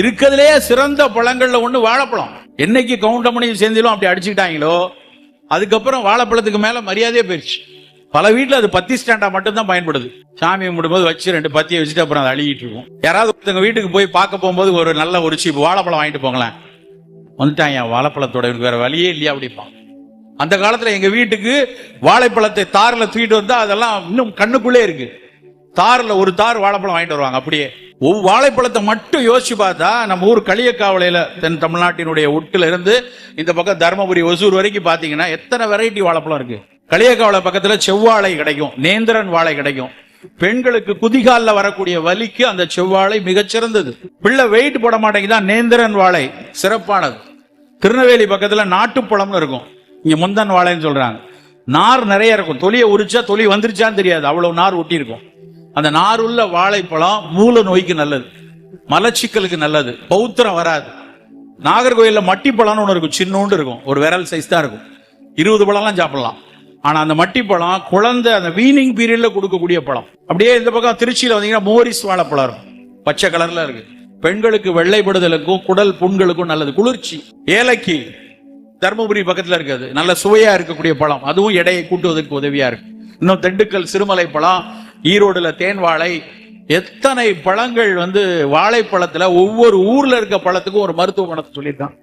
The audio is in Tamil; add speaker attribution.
Speaker 1: இருக்கிறதுலே சிறந்த பழங்கள்ல ஒண்ணு வாழைப்பழம். என்னைக்கு கவுண்டமணியும் சேர்ந்திலும் அப்படி அடிச்சுக்கிட்டாங்களோ அதுக்கப்புறம் வாழைப்பழத்துக்கு மேல மரியாதையே போயிடுச்சு. பல வீட்டுல அது பத்தி ஸ்டாண்டா மட்டும்தான் பயன்படுது. சாமி கும்பிடும்போது வச்சு 2 பத்தியை வச்சுட்டு அப்புறம் அதை அழுகிட்டு இருக்கும். யாராவது ஒருத்தவங்க வீட்டுக்கு போய் பார்க்க போகும்போது ஒரு நல்ல ஒரு சீப்பு வாழைப்பழம் வாங்கிட்டு போங்களேன். வந்துட்டாங்க வாழைப்பழத்தோட வேற வழியே இல்லையா அப்படிப்பான். அந்த காலத்துல எங்க வீட்டுக்கு வாழைப்பழத்தை தார்ல தூக்கிட்டு வந்தா அதெல்லாம் இன்னும் கண்ணுக்குள்ளே இருக்கு. தார்ல ஒரு தார் வாழைப்பழம் வாங்கிட்டு வருவாங்க. அப்படியே வாழைப்பழத்தை மட்டும் யோசிச்சு பார்த்தா நம்ம ஊர் களியக்காவலையில தென் தமிழ்நாட்டினுடைய உட்குல இருந்து இந்த பக்கம் தர்மபுரி ஒசூர் வரைக்கும் பாத்தீங்கன்னா எத்தனை வெரைட்டி வாழைப்பழம் இருக்கு. களியக்காவலை பக்கத்துல செவ்வாழை கிடைக்கும், நேந்திரன் வாழை கிடைக்கும். பெண்களுக்கு குதிகால்ல வரக்கூடிய வலிக்கு அந்த செவ்வாழை மிகச்சிறந்தது. பிள்ளை வெயிட் போட மாட்டேங்குதான், நேந்திரன் வாழை சிறப்பானது. திருநெல்வேலி பக்கத்துல நாட்டுப்பழம்னு இருக்கும், இங்க முந்தன் வாழைன்னு சொல்றாங்க. நார் நிறைய இருக்கும், தொலியை உரிச்சா தொலி வந்துருச்சான்னு தெரியாது, அவ்வளவு நார் ஒட்டி இருக்கும். அந்த நார் உள்ள வாழைப்பழம் மூல நோய்க்கு நல்லது, மலச்சிக்கலுக்கு நல்லது, பௌத்திரம் வராது. நாகர்கோயில்ல மட்டிப்பழம்னு ஒன்று இருக்கும், சின்னோண்டு இருக்கும், ஒரு விரல் சைஸ் தான் இருக்கும். 20 பழம்லாம் சாப்பிடலாம். ஆனா அந்த மட்டிப்பழம் குழந்தை அந்த வீனிங் பீரியட்ல கொடுக்கக்கூடிய பழம். அப்படியே இந்த பக்கம் திருச்சியில வந்தீங்கன்னா மோரிஸ் வாழைப்பழம் இருக்கும், பச்சை கலர்ல இருக்கு. பெண்களுக்கு வெள்ளைப்படுதலுக்கும் குடல் புண்களுக்கும் நல்லது, குளிர்ச்சி. ஏலக்கி தர்மபுரி பக்கத்துல இருக்குது, நல்ல சுவையா இருக்கக்கூடிய பழம், அதுவும் எடையை கூட்டுவதற்கு உதவியா இருக்கு. இன்னும் திண்டுக்கல் சிறுமலை பழம், ஈரோடுல தேன் வாழை, எத்தனை பழங்கள் வாழைப்பழத்துல ஒவ்வொரு ஊர்ல இருக்க பழத்துக்கும் ஒரு மருத்துவ குணத்தை சொல்லியிருக்கான்.